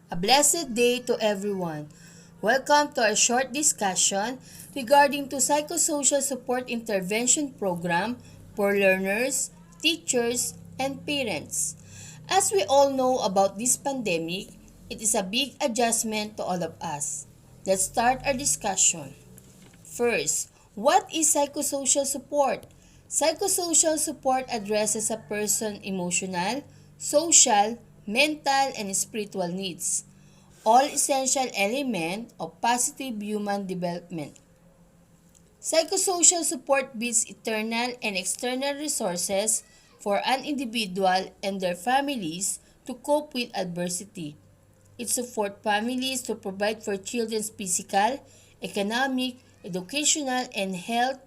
A blessed day to everyone. Welcome to our short discussion regarding to Psychosocial Support Intervention Program for learners, teachers, and parents. As we all know about this pandemic, it is a big adjustment to all of us. Let's start our discussion. First, what is psychosocial support? Psychosocial support addresses a person's emotional, social, mental, and spiritual needs, all essential elements of positive human development. Psychosocial support builds internal and external resources for an individual and their families to cope with adversity. It supports families to provide for children's physical, economic, educational, and health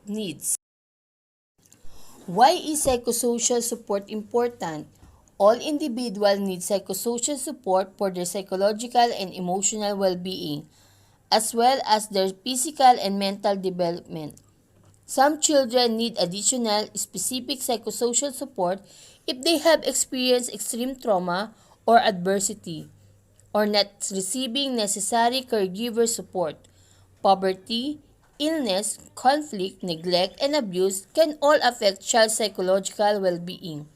needs. Why is psychosocial support important? All individuals need psychosocial support for their psychological and emotional well-being, as well as their physical and mental development. Some children need additional specific psychosocial support if they have experienced extreme trauma or adversity, or not receiving necessary caregiver support. Poverty, illness, conflict, neglect, and abuse can all affect child's psychological well-being.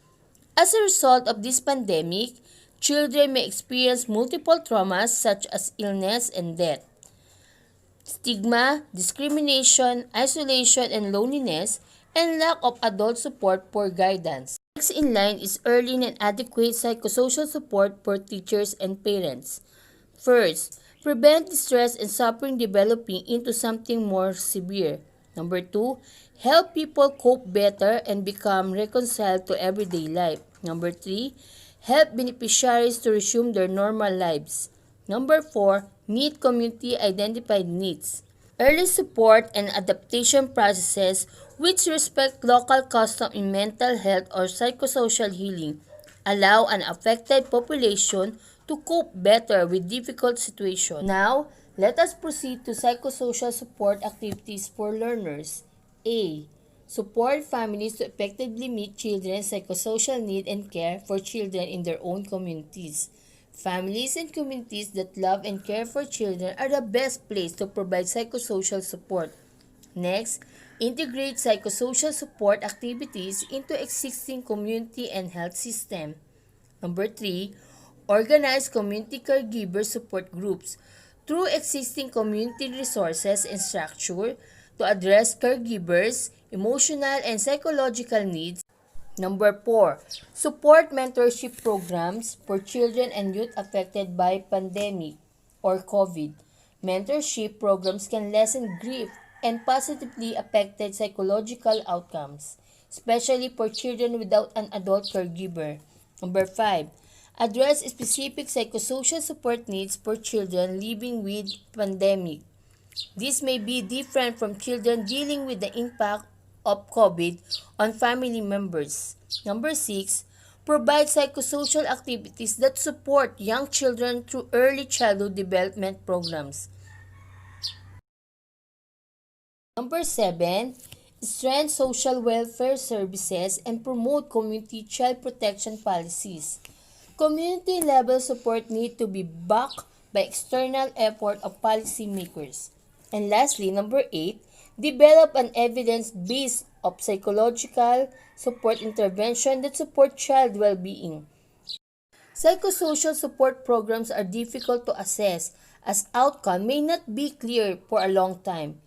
As a result of this pandemic, children may experience multiple traumas such as illness and death, stigma, discrimination, isolation and loneliness, and lack of adult support for guidance. Next in line is early and adequate psychosocial support for teachers and parents. First, prevent distress and suffering developing into something more severe. Number 2, help people cope better and become reconciled to everyday life. Number 3, help beneficiaries to resume their normal lives. Number 4, meet community identified needs. Early support and adaptation processes which respect local custom in mental health or psychosocial healing allow an affected population to cope better with difficult situations. Now, let us proceed to psychosocial support activities for learners. A. Support families to effectively meet children's psychosocial need and care for children in their own communities. Families and communities that love and care for children are the best place to provide psychosocial support. Next, integrate psychosocial support activities into existing community and health system. Number 3, organize community caregiver support groups through existing community resources and structure to address caregivers' emotional and psychological needs. Number 4, support mentorship programs for children and youth affected by pandemic or COVID. Mentorship programs can lessen grief and positively affect psychological outcomes, especially for children without an adult caregiver. Number 5, address specific psychosocial support needs for children living with pandemic. This may be different from children dealing with the impact of COVID on family members. Number 6, provide psychosocial activities that support young children through early childhood development programs. Number 7, strengthen social welfare services and promote community child protection policies. Community-level support need to be backed by external effort of policymakers. And lastly, number 8, develop an evidence base of psychological support intervention that support child well-being. Psychosocial support programs are difficult to assess as outcome may not be clear for a long time.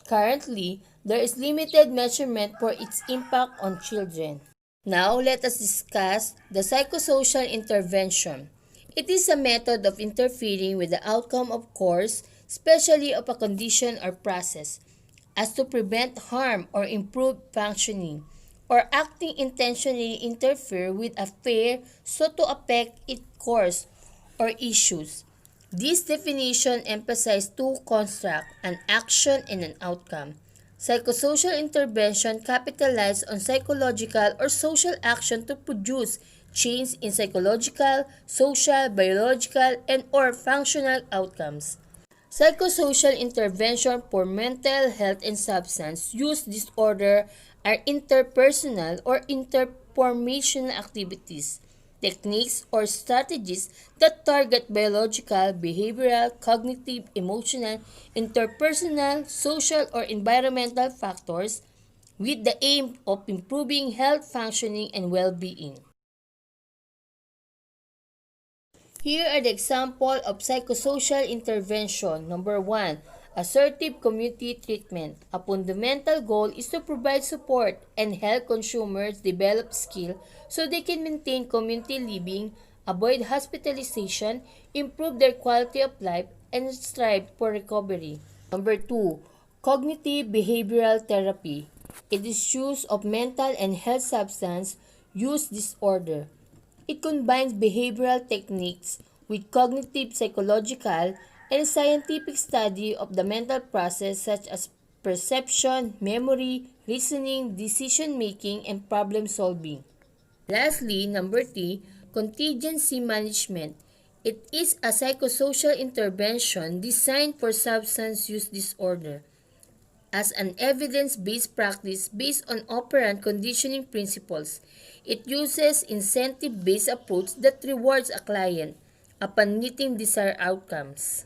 Currently, there is limited measurement for its impact on children. Now, let us discuss the psychosocial intervention. It is a method of interfering with the outcome of course, especially of a condition or process, as to prevent harm or improve functioning, or acting intentionally interfere with a affair so to affect its course or issues. This definition emphasizes two constructs, an action and an outcome. Psychosocial intervention capitalizes on psychological or social action to produce change in psychological, social, biological, and or functional outcomes. Psychosocial intervention for mental health and substance use disorder are interpersonal or interformational activities. techniques, or strategies that target biological, behavioral, cognitive, emotional, interpersonal, social, or environmental factors with the aim of improving health functioning and well-being. Here are the example of psychosocial intervention. Number 1, assertive community treatment. A fundamental goal is to provide support and help consumers develop skill so they can maintain community living, avoid hospitalization, improve their quality of life, and strive for recovery. Number 2, cognitive behavioral therapy. It is use of mental and health substance use disorder. It combines behavioral techniques with cognitive, psychological, and scientific study of the mental process such as perception, memory, reasoning, decision-making, and problem-solving. Lastly, number 3, contingency management. It is a psychosocial intervention designed for substance use disorder as an evidence-based practice based on operant conditioning principles. It uses incentive-based approach that rewards a client upon meeting desired outcomes.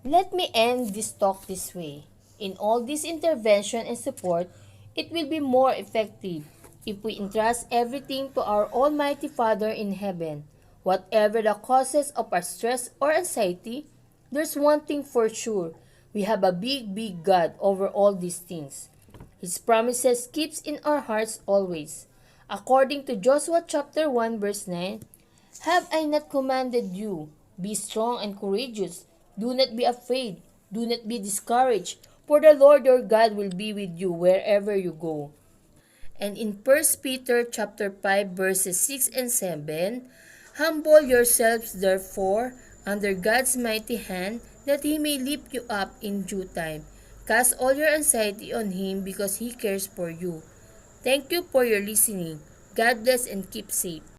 Let me end this talk this way. In all this intervention and support, it will be more effective if we entrust everything to our Almighty Father in heaven. Whatever the causes of our stress or anxiety, there's one thing for sure. We have a big, big God over all these things. His promises keeps in our hearts always. According to Joshua chapter 1 verse 9, have I not commanded you? Be strong and courageous. Do not be afraid. Do not be discouraged. For the Lord your God will be with you wherever you go. And in 1 Peter chapter 5 verses 6 and 7, humble yourselves therefore under God's mighty hand, that He may lift you up in due time. Cast all your anxiety on Him because He cares for you. Thank you for your listening. God bless and keep safe.